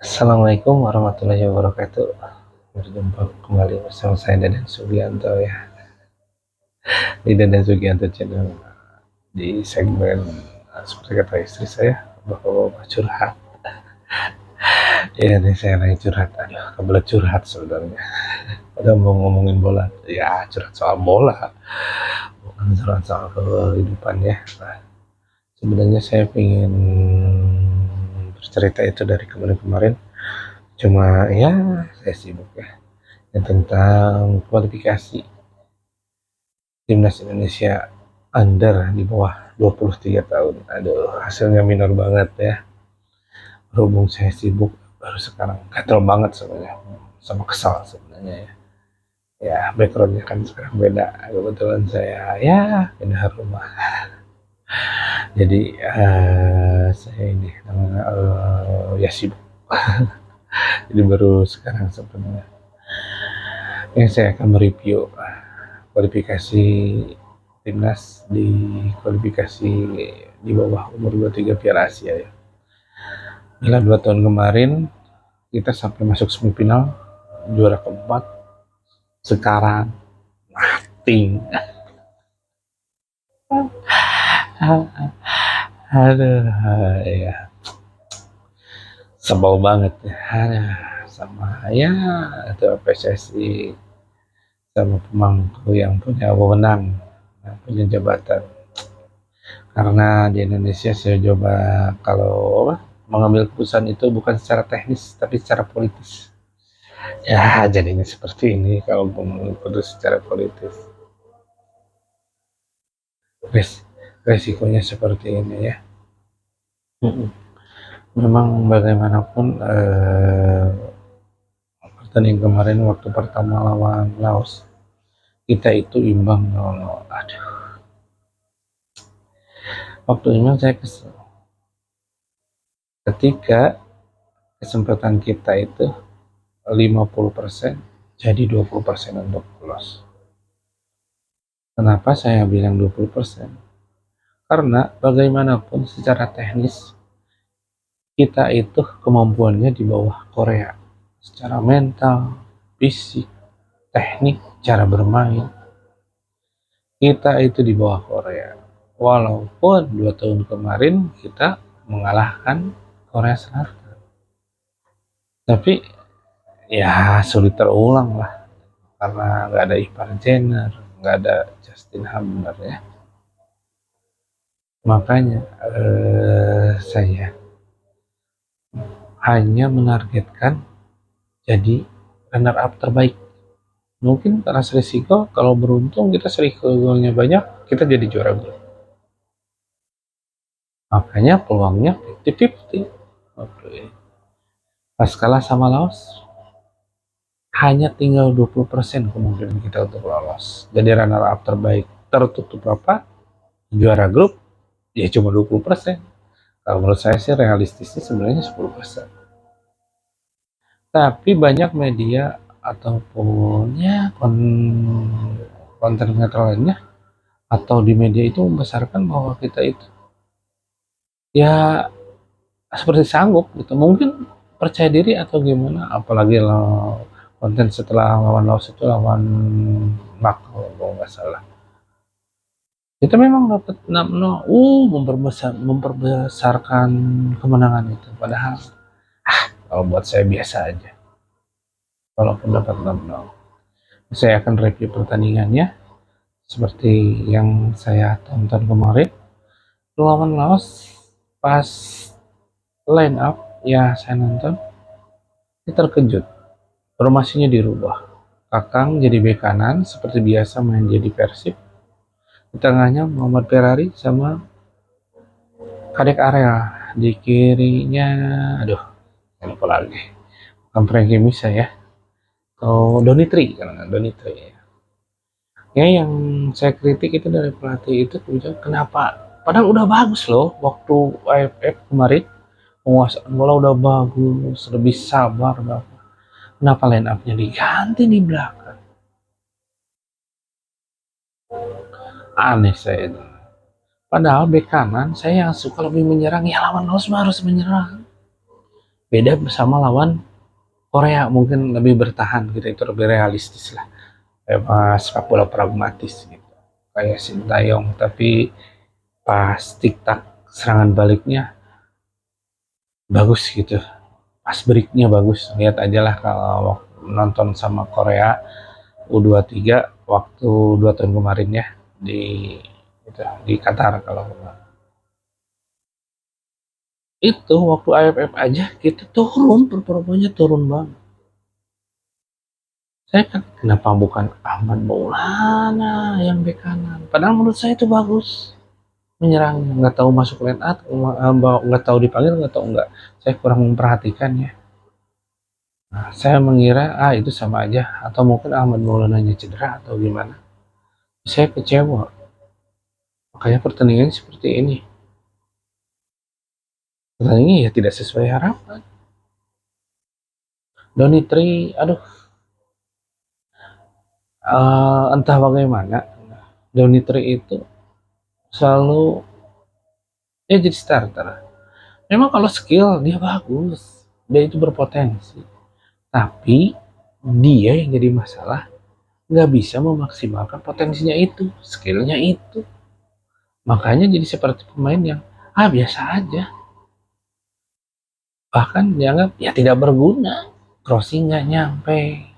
Assalamualaikum warahmatullahi wabarakatuh. Berjumpa kembali bersama saya Deden Sugianto ya, di Deden Sugianto Channel, di segmen seperti kata istri saya, bapak-bapak curhat. Ya ini saya lagi curhat, aduh kebelet curhat sebenarnya. Udah mau ngomongin bola, ya curhat soal bola, bukan curhat soal kehidupan ya. Nah, sebenarnya saya ingin bercerita itu dari kemarin-kemarin, cuma ya saya sibuk ya. Yang tentang kualifikasi timnas Indonesia under di bawah 23 tahun. Aduh, hasilnya minor banget ya. Berhubung saya sibuk baru sekarang, gatel banget sebenarnya, sama kesal sebenarnya ya. Ya, backgroundnya kan sekarang beda. Kebetulan saya ya pindah rumah. Jadi saya ini namanya ya sibuk. Jadi baru sekarang sebenarnya. Ini saya akan mereview kualifikasi timnas di kualifikasi di bawah umur 23 Piala Asia ya. Gila 2 tahun kemarin kita sampai masuk semifinal, juara keempat. Sekarang ting. Aduh ya, sebel banget ya. Aduh, sama ya itu PSSI sama pemangku yang punya wewenang, yang punya jabatan. Karena di Indonesia saya coba kalau mengambil keputusan itu bukan secara teknis tapi secara politis. Ya jadinya seperti ini kalau mengambil keputusan secara politis. Resikonya seperti ini ya. Memang bagaimanapun pertandingan kemarin waktu pertama lawan Laos kita itu imbang 0-0. Aduh, waktu imbang saya kesel. Ketika kesempatan kita itu 50% jadi 20% untuk lolos. Kenapa saya bilang 20%? Karena bagaimanapun secara teknis kita itu kemampuannya di bawah Korea. Secara mental, fisik, teknik, cara bermain. Kita itu di bawah Korea. Walaupun 2 tahun kemarin kita mengalahkan Korea Selatan. Tapi ya sulit terulang lah. Karena nggak ada Ivar Jenner, nggak ada Justin Hammer ya. Makanya saya hanya menargetkan jadi runner up terbaik. Mungkin karena risiko, kalau beruntung kita seri golnya banyak, kita jadi juara grup. Makanya peluangnya 50-50. Oke. Pas kalah sama Laos, hanya tinggal 20% kemungkinan kita untuk lolos. Jadi runner up terbaik. Tertutup apa? Juara grup, ya cuma 20%. Kalau menurut saya sih realistisnya sebenarnya 10%. Tapi banyak media ataupun ya konten kreator lainnya atau di media itu membesarkan bahwa kita itu ya seperti sanggup gitu. Mungkin percaya diri atau gimana, apalagi konten setelah lawan Laos itu lawan Makau kalau nggak salah. Kita memang dapat memperbesarkan kemenangan itu. Padahal kalau buat saya biasa aja. Walaupun dapat 6-0. Saya akan review pertandingannya seperti yang saya tonton kemarin lawan Laos. Pas line up ya saya nonton, saya terkejut. Formasinya dirubah. Kakang jadi bek kanan seperti biasa main jadi Persib. Di tengahnya Muhammad Ferrari sama Kadek Area. Di kirinya, aduh, lupa lagi. Bukan Frankie Misa ya. Atau Donitri, kan Donitri ya. Ya yang saya kritik itu dari pelatih itu kenapa? Padahal udah bagus loh waktu AFF kemarin. Penguasaan bola udah bagus, lebih sabar. Kenapa line up-nya diganti di belakang? Aneh saya itu. Padahal bek kanan saya yang suka lebih menyerang, ya lawan Laos harus menyerang. Beda sama lawan Korea, mungkin lebih bertahan gitu, itu lebih realistis lah, sepak bola pragmatis gitu, kayak Sintayong. Tapi pas tiktak serangan baliknya bagus gitu, pas breaknya bagus. Lihat aja lah kalau nonton sama Korea U23 waktu 2 tahun kemarin ya, di di Qatar. Kalau itu waktu AFF aja kita turun, performanya turun banget. Saya kan kenapa bukan Ahmad Maulana yang bek kanan, padahal menurut saya itu bagus menyerangnya. Nggak tahu masuk line out, nggak tahu dipanggil, nggak tahu, nggak, saya kurang memperhatikan ya. Nah, saya mengira itu sama aja, atau mungkin Ahmad Maulananya cedera atau gimana. Saya kecewa, makanya pertandingan seperti ini, pertandingan ya tidak sesuai harapan. Donitri, aduh, entah bagaimana Donitri itu selalu jadi starter. Memang kalau skill dia bagus, dia itu berpotensi, tapi dia yang jadi masalah nggak bisa memaksimalkan potensinya itu, skillnya itu. Makanya jadi seperti pemain yang biasa aja, bahkan dianggap ya tidak berguna, crossing nggak nyampe.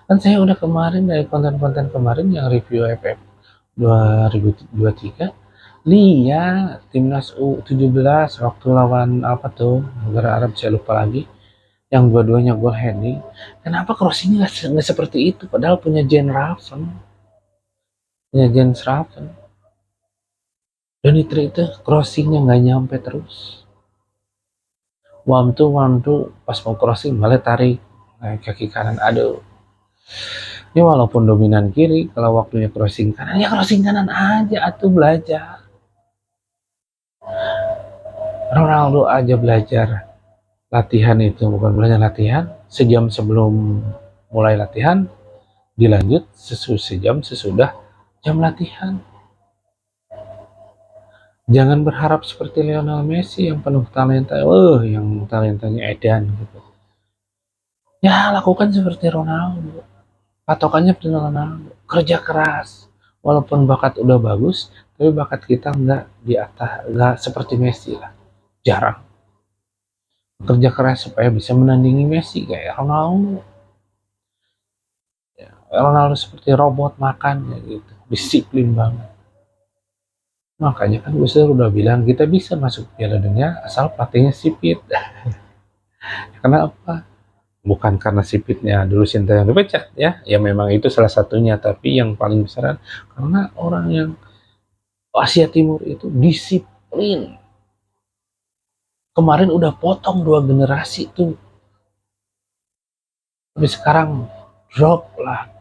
Kan saya udah kemarin dari konten-konten kemarin yang review FF 2023, lihat timnas U17 waktu lawan apa tuh negara Arab, saya lupa lagi, yang dua-duanya gol heading. Kenapa crossingnya nggak seperti itu, padahal punya Jens Raven. Donitri itu crossingnya nggak nyampe terus. One two pas mau crossing malah tarik kaki kanan. Aduh, ini walaupun dominan kiri, kalau waktunya crossing kanan ya crossing kanan aja, atuh belajar. Ronaldo aja belajar latihan itu, bukan belajar latihan, sejam sebelum mulai latihan, dilanjut sejam sesudah jam latihan. Jangan berharap seperti Lionel Messi yang penuh talenta, yang talentanya edan gitu. Ya lakukan seperti Ronaldo, patokannya seperti Ronaldo, kerja keras. Walaupun bakat udah bagus, tapi bakat kita nggak di atas, nggak seperti Messi lah, jarang. Kerja keras supaya bisa menandingi Messi kayak Ronaldo. Ya, Ronaldo seperti robot makan ya gitu, disiplin banget. Makanya kan Gus Dur udah bilang kita bisa masuk Piala Dunia asal pelatihnya sipit. Kenapa? Bukan karena sipitnya dulu Sintayong dipecat ya, ya memang itu salah satunya, tapi yang paling besar karena orang yang Asia Timur itu disiplin. Kemarin udah potong 2 generasi tuh, tapi sekarang drop lah.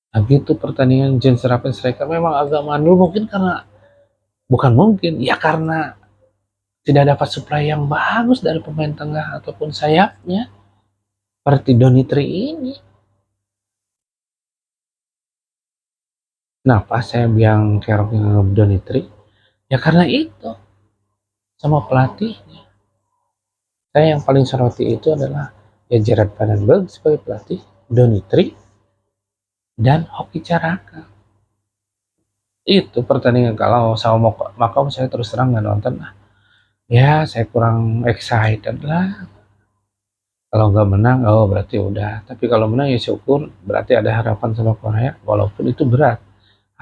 Nah gitu pertandingan Jens Rappen Striker memang agak mandul, mungkin karena, bukan mungkin ya, karena tidak dapat supply yang bagus dari pemain tengah ataupun sayapnya seperti Donitri ini. Nah pas saya bilang keroknya Donitri, ya karena itu, sama pelatihnya. Saya yang paling soroti itu adalah ya Gerard Vandenberg sebagai pelatih, Donitri, dan Hoki Caraka. Itu pertandingan kalau sama Makau saya terus terang nggak nonton lah. Ya saya kurang excited lah. Kalau nggak menang, berarti udah. Tapi kalau menang ya syukur, berarti ada harapan sama Korea. Walaupun itu berat,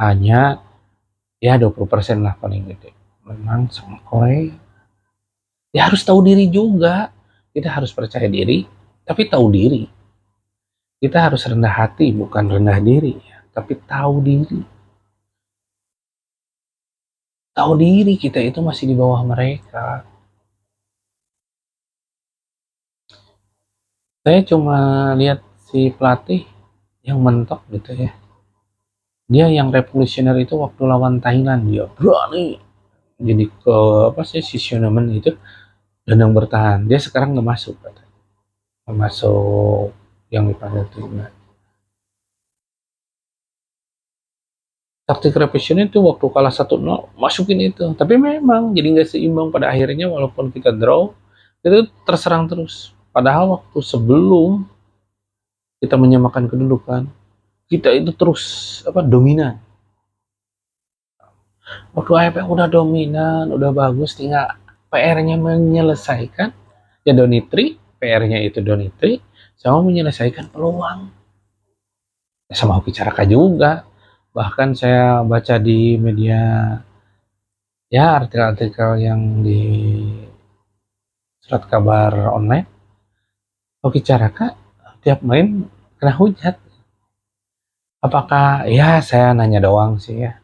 hanya ya 20% lah paling gede. Menang sama Korea. Ya harus tahu diri juga. Kita harus percaya diri, tapi tahu diri. Kita harus rendah hati, bukan rendah diri, ya, tapi tahu diri. Tahu diri kita itu masih di bawah mereka. Saya cuma lihat si pelatih yang mentok gitu ya. Dia yang revolusioner itu waktu lawan Thailand, dia berani jadi ke apa sih, Sisionamen itu, dan yang bertahan. Dia sekarang nggak masuk, nggak masuk yang dipanggil timnas. taktik revision itu waktu kalah 1-0 masukin itu, tapi memang jadi nggak seimbang pada akhirnya. Walaupun kita draw itu terserang terus, padahal waktu sebelum kita menyamakan kedudukan kita itu terus dominan. Waktu AFF udah dominan, udah bagus, tinggal PR-nya menyelesaikan ya Donitri, PR-nya itu Donitri sama menyelesaikan peluang. Ya, sama Hoki Caraka juga. Bahkan saya baca di media, ya artikel-artikel yang di surat kabar online, Hoki Caraka tiap main kena hujat. Apakah, ya saya nanya doang sih ya,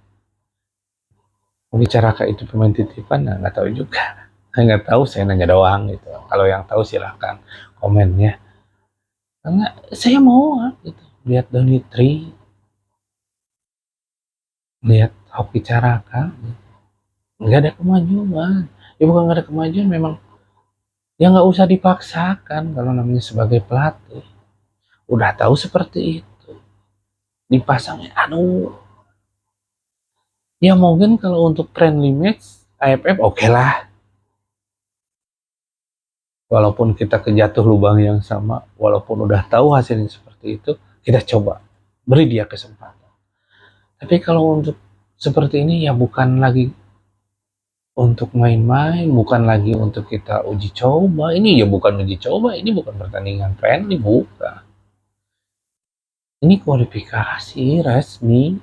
Hoki Caraka itu pemain titipan? Nah, nggak tahu juga. Saya nggak tahu, saya nanya doang gitu. Kalau yang tahu silahkan komennya. Karena saya mau gitu lihat Donitri, lihat Hoki Caraka, nggak ada kemajuan. Ya bukan nggak ada kemajuan, memang ya nggak usah dipaksakan kalau namanya sebagai pelatih. Udah tahu seperti itu, dipasangnya aduh. Ya mungkin kalau untuk friendly match AFF oke lah. Walaupun kita kejatuh lubang yang sama, walaupun udah tahu hasilnya seperti itu, kita coba beri dia kesempatan. Tapi kalau untuk seperti ini ya bukan lagi untuk main-main, bukan lagi untuk kita uji coba. Ini ya bukan uji coba, ini bukan pertandingan friendly, bukan. Ini kualifikasi resmi.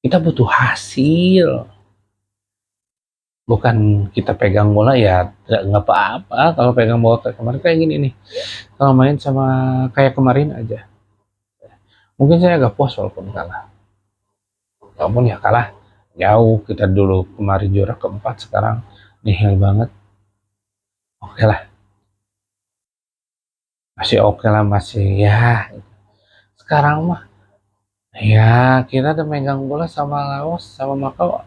Kita butuh hasil. Bukan kita pegang bola ya nggak apa-apa kalau pegang bola kayak kemarin, kayak gini nih. Kalau main sama kayak kemarin aja. Mungkin saya agak puas walaupun kalah. Walaupun ya kalah jauh, kita dulu kemarin juara keempat, sekarang nihil banget. Oke lah, masih oke lah, masih ya. Sekarang mah ya kita udah megang bola sama Laos, sama Makau,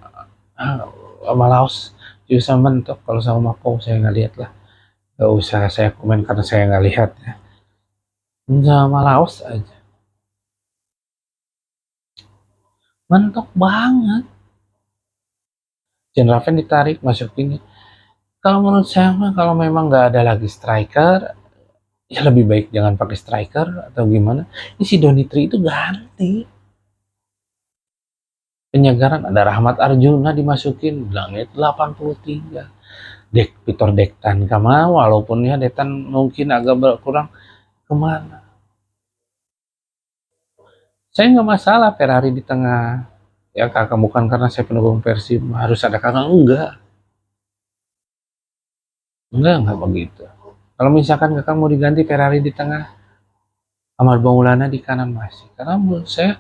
sama Laos bisa mentok. Kalau sama Makau saya nggak lihat lah, nggak usah saya komen karena saya nggak lihat ya. Sama Laos aja mentok banget. Jen Raven ditarik masukin. Kalau menurut saya mah kalau memang nggak ada lagi striker, ya lebih baik jangan pakai striker atau gimana. Ini si Donitri itu ganti. Penyegaran ada Rahmat Arjuna dimasukin, bilangnya 83. Victor Dektan kama, walaupun ya Dektan mungkin agak berkurang, kemana? Saya nggak masalah Ferrari di tengah. Ya kakak, bukan karena saya pendukung Persib harus ada kakak, enggak begitu. Kalau misalkan kakak mau diganti Ferrari di tengah, Ahmad Maulana di kanan masih. Karena menurut saya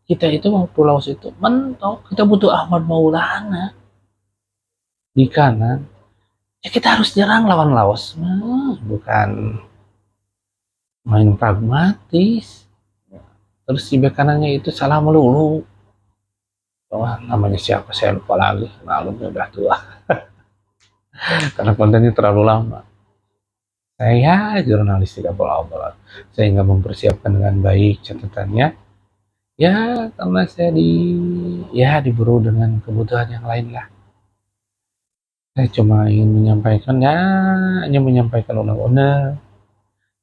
kita itu mau Pulau itu mentok, kita butuh Ahmad Maulana di kanan. Ya kita harus nyerang lawan Laos, bukan main pragmatis. Terus di bek kanannya itu salah melulu. Wah, namanya siapa saya lupa lagi, malumnya udah tua. Karena kontennya terlalu lama. Saya jurnalis tidak bola-bola, saya nggak mempersiapkan dengan baik catatannya. Ya karena saya diburu dengan kebutuhan yang lain lah. Saya cuma ingin menyampaikan, ya hanya menyampaikan undang-undang,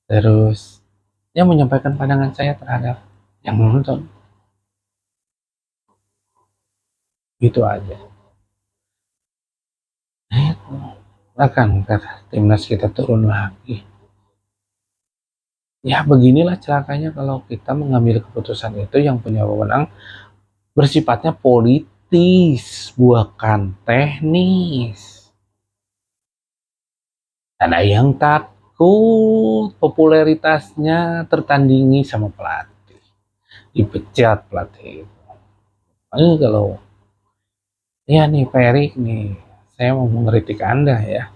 terus ya menyampaikan pandangan saya terhadap yang menonton, gitu aja. Itu akan kata timnas kita turun lagi. Ya beginilah celakanya kalau kita mengambil keputusan itu yang punya wewenang bersifatnya politis, bukan teknis. Ada yang takut popularitasnya tertandingi sama pelatih, dipecat pelatih itu. Kalau ya nih Pak Erik nih, saya mau mengkritik Anda ya.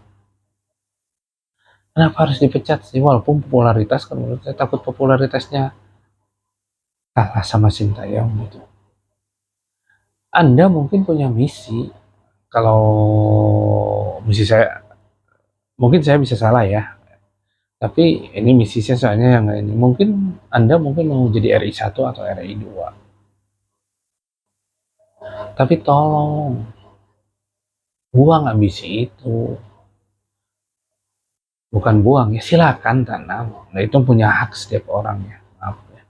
Kenapa harus dipecat sih? Walaupun popularitas, kan menurut saya takut popularitasnya kalah sama Sintayong gitu. Anda mungkin punya misi, kalau misi saya, mungkin saya bisa salah ya. Tapi ini misi saya soalnya yang ini. Mungkin Anda mungkin mau jadi RI 1 atau RI 2. Tapi tolong buang ambisi itu, bukan buang ya, silakan tanam. Nah itu punya hak setiap orang ya, maaf ya.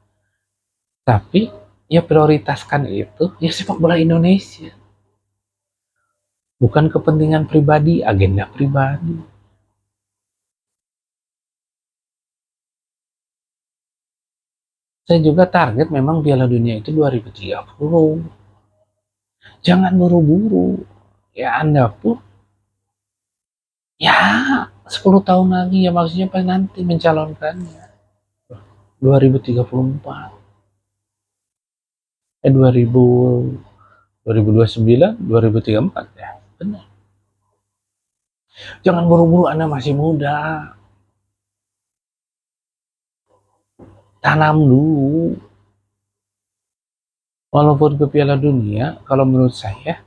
Tapi ya prioritaskan itu ya sepak bola Indonesia, bukan kepentingan pribadi, agenda pribadi. Saya juga target memang Piala Dunia itu 2030. Jangan buru-buru. Ya Anda pun ya 10 tahun lagi ya, maksudnya pas nanti mencalonkannya 2034, 2000, 2029, 2034 ya. Benar. Jangan buru-buru, Anda masih muda. Tanam dulu. Walaupun ke Piala Dunia, kalau menurut saya,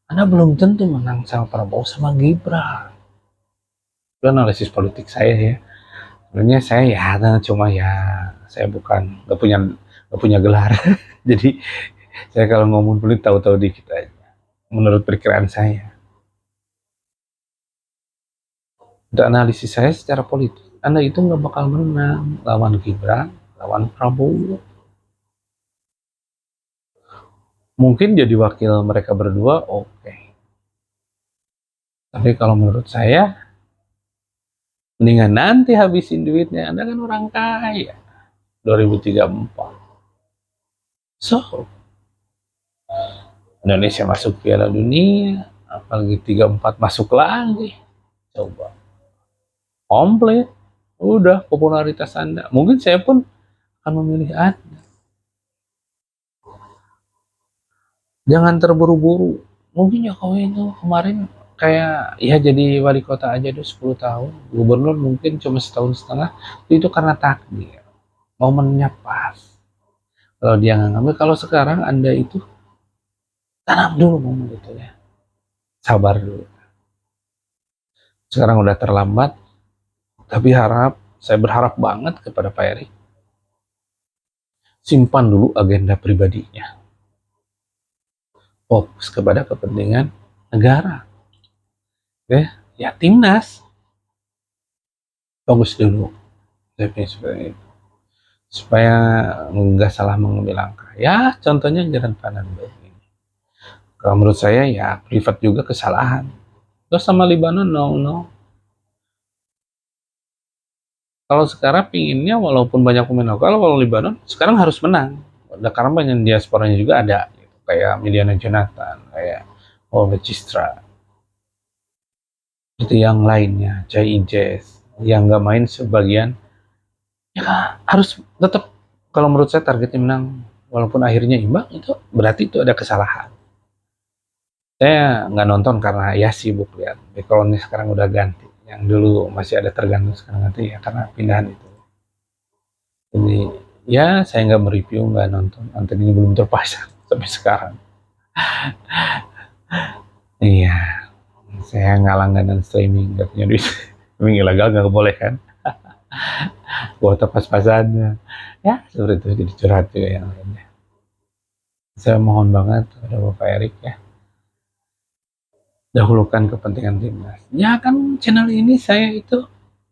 Anda belum tentu menang sama Prabowo sama Gibran. Itu analisis politik saya ya. Sebenarnya saya ya cuma ya, saya bukan nggak punya gelar. Jadi saya kalau ngomong politik tahu-tahu dikit aja. Menurut perkiraan saya, untuk analisis saya secara politik, Anda itu nggak bakal menang lawan Gibran, lawan Prabowo. Mungkin jadi wakil mereka berdua, oke. Tapi kalau menurut saya, mendingan nanti habisin duitnya. Anda kan orang kaya. 2034. So, Indonesia masuk Piala Dunia, apalagi 34 masuk lagi. Coba. Komplit. Udah popularitas Anda. Mungkin saya pun akan memilih Anda. Jangan terburu-buru. Mungkin Jokowi itu kemarin kayak ya jadi wali kota aja tuh 10 tahun. Gubernur mungkin cuma setahun setengah. Itu karena takdir. Momennya pas. Kalau dia nggak ngambil, kalau sekarang Anda itu tanam dulu momen itu ya. Sabar dulu. Sekarang udah terlambat, tapi saya berharap banget kepada Pak Erik, simpan dulu agenda pribadinya. Fokus kepada kepentingan negara. Oke, ya timnas. Fokus dulu. Seperti itu. Supaya nggak salah mengambil langkah. Ya, contohnya Jalan Pandan ini. Kalau menurut saya ya privat juga kesalahan. Terus sama Libanon, no. Kalau sekarang pinginnya walaupun banyak pemain lokal, kalau Libanon sekarang harus menang. Karena banyak diasporanya juga ada, gitu. Kayak Miliana Jonathan, kayak Oleh Cistra, itu yang lainnya, Jai Ijes, yang nggak main sebagian, ya harus tetap, kalau menurut saya targetnya menang, walaupun akhirnya imbang, itu berarti itu ada kesalahan. Saya nggak nonton karena ya sibuk lihat. Backgroundnya sekarang udah ganti. Yang dulu masih ada tergantung, sekarang ganti ya karena pindahan itu. Jadi ya saya nggak mereview, nggak nonton. Antenanya belum terpasang sampai sekarang. Iya, saya nggak langganan streaming, nggak punya duit. Streaming ilegal nggak boleh kan? Kuota pas-pasannya. Ya seperti itu, jadi curhat juga yang lainnya. Saya mohon banget kepada Bapak Erik ya, dahulukan kepentingan timnas. Ya kan channel ini saya itu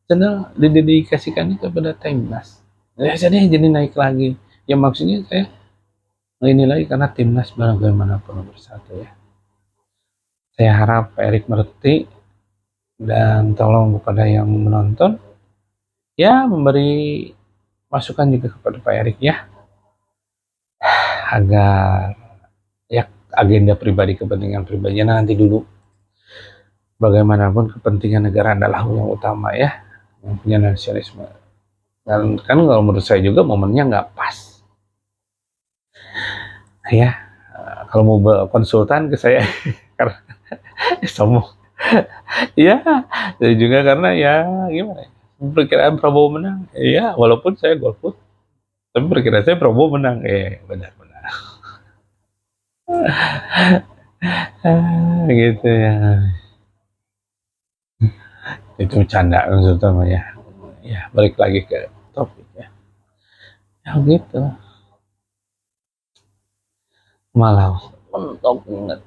channel didedikasikannya kepada timnas. Ya jadi naik lagi. Ya maksudnya saya ini lagi karena timnas bagaimanapun bersatu ya. Saya harap Pak Erik mengerti dan tolong kepada yang menonton ya memberi masukan juga kepada Pak Erik ya, agar ya agenda pribadi, kepentingan pribadinya nanti dulu. Bagaimanapun kepentingan negara adalah yang utama ya, yang punya nasionalisme. Dan kan kalau menurut saya juga momennya nggak pas ya. Kalau mau konsultan ke saya karena sombong ya, saya juga karena ya gimana ya, perkiraan Prabowo menang ya, walaupun saya golput tapi perkiraan saya Prabowo menang, benar-benar gitu ya. Itu canda terutama ya. Ya balik lagi ke topik ya, ya gitu, malah mentok banget.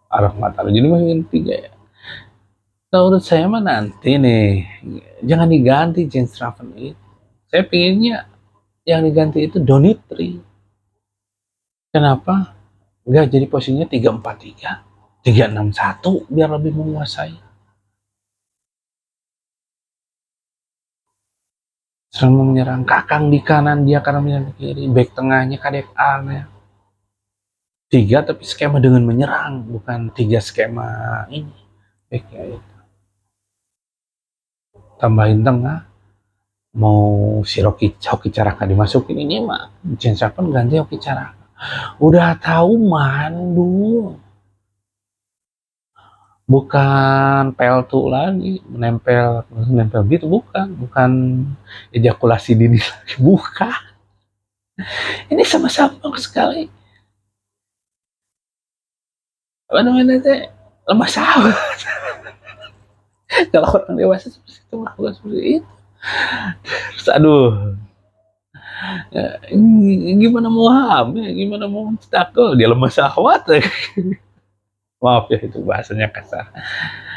Araf mata jadi makin tiga ya. Menurut saya mah nanti nih, jangan diganti James Raven itu. Saya pinginnya yang diganti itu Donitri. Kenapa? Nggak jadi posisinya 3-4-3, 3-6-1 biar lebih menguasai. Serang menyerang Kakang di kanan, dia kanan menyerang di kiri, back tengahnya Kadek Alnya. Tiga tapi skema dengan menyerang, bukan tiga skema ini. Backnya itu. Tambahin tengah, mau si Hoki Caraka dimasukin ini mah James Harden ganti Hoki Caraka. Udah tahu mandu, bukan peltu lagi, menempel gitu, bukan ejakulasi dini lagi, bukan. Ini sama-sama sekali. Apa namanya teh, lemah sahur. Kalau orang dewasa seperti itu melakukan seperti itu, terus aduh, ya, gimana mau hamil, gimana mau tackle, dia lemah syahwat. Maaf ya itu bahasanya kasar.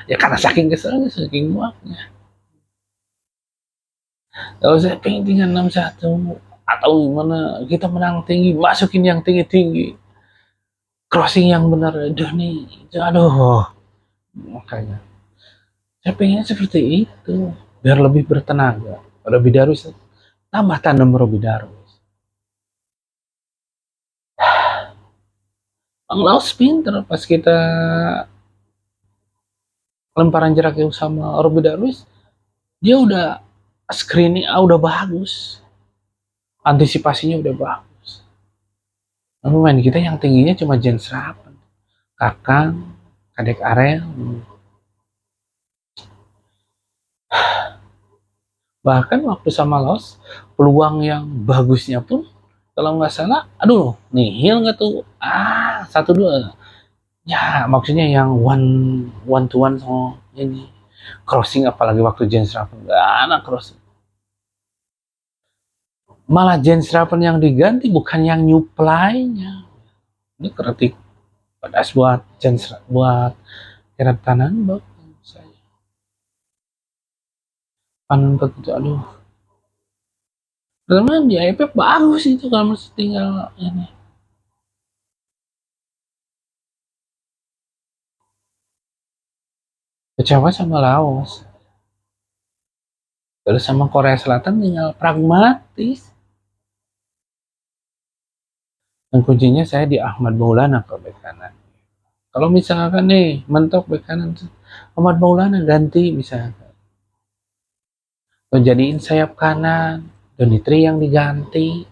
Ya karena saking keselnya, saking muaknya. Kalau saya pengen tinggal 6-1 atau gimana, kita menang tinggi, masukin yang tinggi-tinggi, crossing yang benar, nih, aduh, makanya saya pengen seperti itu biar lebih bertenaga. Robby Darwis tambah tandem Robby Darwis. Bang Laos pinter pas kita lemparan jarak jauh sama Robby Darwis, dia udah screening udah bagus, antisipasinya udah bagus. Lalu main kita yang tingginya cuma Jens Rappen, Kakang, Kadek Arel. Bahkan waktu sama Laos, peluang yang bagusnya pun kalau nggak salah, aduh, nihil nggak tuh? 1-2. Ya, maksudnya yang one to one sama ini crossing, apalagi waktu Jens Rappen nggak ada crossing. Malah Jens Rappen yang diganti bukan yang nyuplainya. Ini kritik pedas buat Jens, buat Kenneth Tannenbaum saya. Tannenbaum itu aduh. Karena di IPF bagus itu kalau masih tinggal ini. Kecewa sama Laos. Terus sama Korea Selatan tinggal pragmatis. Dan kuncinya saya di Ahmad Maulana ke bek kanan. Kalau misalkan nih mentok bek kanan, Ahmad Maulana ganti misalkan. Atau jadiin sayap kanan, Donitri yang diganti.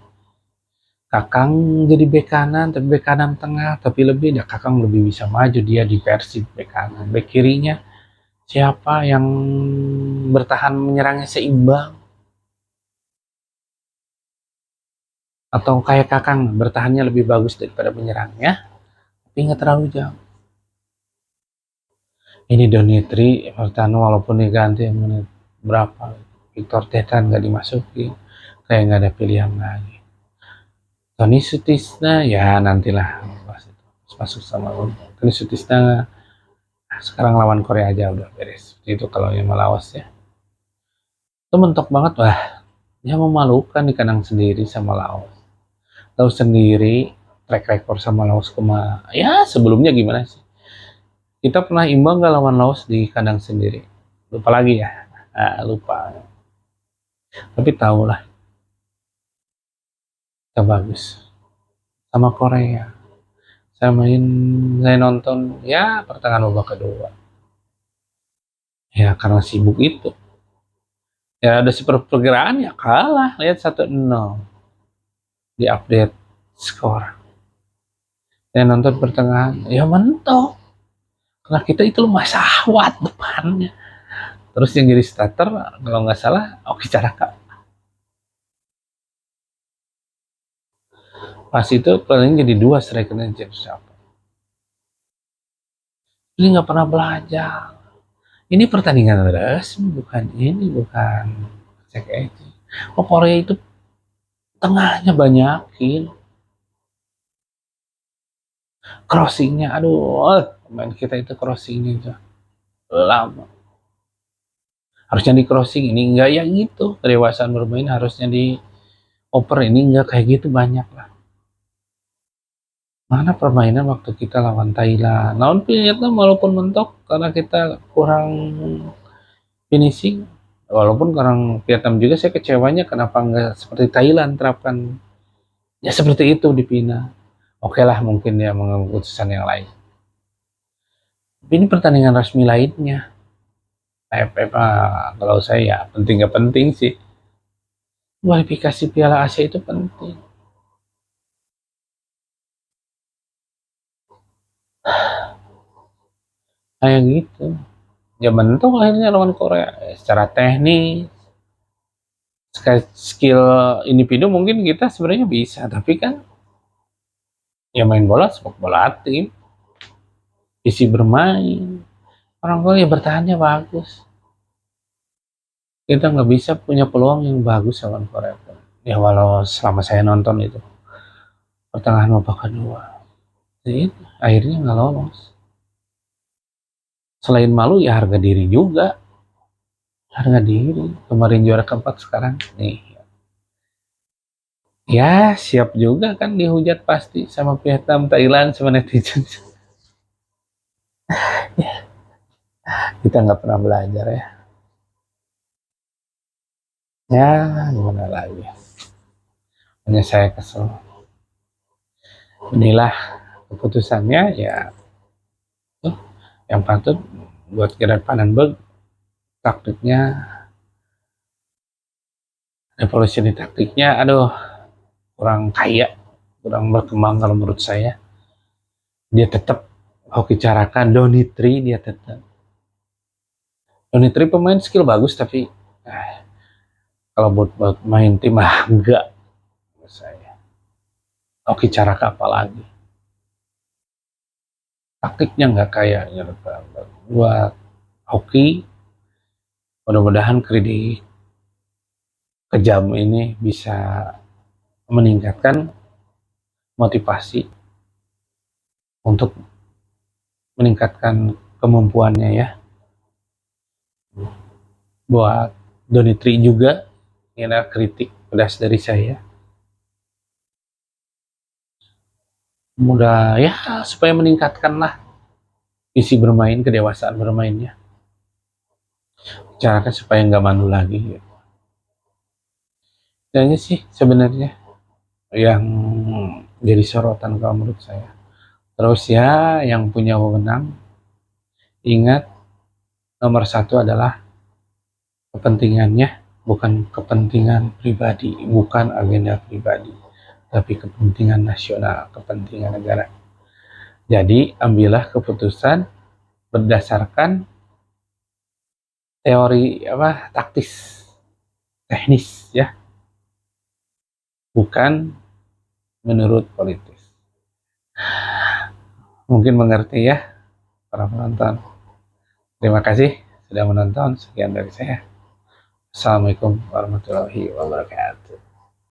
Kakang jadi bek kanan, tapi bek kanan tengah, tapi lebih dah Kakang lebih bisa maju, dia di versi bek kanan. Bek kirinya siapa yang bertahan menyerangnya seimbang, atau kayak Kakang bertahannya lebih bagus daripada menyerangnya, tapi nggak terlalu jauh. Ini Donitri Martano walaupun diganti menit berapa, Victor Tetan nggak dimasuki, kayak nggak ada pilihan lagi. Tony Sutisna ya nantilah pas itu masuk sama Tony Sutisna. Sekarang lawan Korea aja udah beres itu. Kalau yang melawas ya itu mentok banget lah, dia memalukan di kandang sendiri sama Laos. Tahu sendiri track record sama Laos ya sebelumnya gimana sih, kita pernah imbang gak lawan Laos di kandang sendiri, lupa lagi ya. Lupa, tapi tahu lah kita bagus sama Korea. Saya nonton ya pertengahan babak kedua ya karena sibuk itu ya, ada si perkiraan ya kalah, lihat 1-0 di update skor. Saya nonton pertengahan ya mentok karena kita itu lemah syahwat depannya. Terus yang jadi starter kalau nggak salah Oki Caraka. Pas itu paling jadi 2 strikernya James Harden. Ini nggak pernah belajar. Ini pertandingan resmi, bukan cek aja. Oh Korea itu tengahnya banyakin. Crossingnya, aduh, main kita itu crossingnya itu lama. Harusnya di crossing, ini enggak ya gitu. Kedewasaan bermain harusnya di oper, ini enggak kayak gitu banyak lah. Mana permainan waktu kita lawan Thailand. Naon Vietnam walaupun mentok karena kita kurang finishing. Walaupun kurang Vietnam juga saya kecewanya kenapa enggak seperti Thailand terapkan ya seperti itu di Pina. Oke lah mungkin dia mengambil keputusan yang lain. Tapi ini pertandingan resmi lainnya. AFF kalau saya ya penting gak penting sih. Kualifikasi Piala Asia itu penting. Kayak gitu. Ya mentok akhirnya lawan Korea. Secara teknis, skill individu mungkin kita sebenarnya bisa. Tapi kan ya main bola sepak bola tim. Visi bermain. Orang tua ya bertahannya bagus. Kita nggak bisa punya peluang yang bagus lawan Korea. Ya walau selama saya nonton itu. Pertengahan babak kedua. Jadi akhirnya nggak lolos. Selain malu ya harga diri juga. Harga diri. Kemarin juara keempat sekarang nih. Ya siap juga kan dihujat pasti sama Vietnam, Thailand, sama netizen. Kita nggak pernah belajar ya. Ya gimana lagi. Hanya saya kesel. Inilah keputusannya ya. Yang patut buat Gerard Vandenberg taktiknya, revolusi di taktiknya, aduh kurang kaya, kurang berkembang kalau menurut saya. Dia tetap hoki carakan Donitri, dia tetap Donitri pemain skill bagus tapi eh, kalau buat main tim enggak menurut saya. Hoki Caraka apa lagi, taktiknya nggak kayak buat hoki. Mudah-mudahan kredit kejam ini bisa meningkatkan motivasi untuk meningkatkan kemampuannya ya. Buat Donitri juga ini adalah kritik pedas dari saya. Mudah ya supaya meningkatkanlah visi bermain, kedewasaan bermainnya. Carakan supaya nggak malu lagi. Kayaknya sih sebenarnya yang jadi sorotan kalau menurut saya. Terus ya yang punya wewenang ingat nomor satu adalah kepentingannya, bukan kepentingan pribadi, bukan agenda pribadi, tapi kepentingan nasional, kepentingan negara. Jadi ambillah keputusan berdasarkan teori apa taktis, teknis ya, bukan menurut politis. Mungkin mengerti ya para penonton. Terima kasih sudah menonton. Sekian dari saya. Assalamualaikum warahmatullahi wabarakatuh.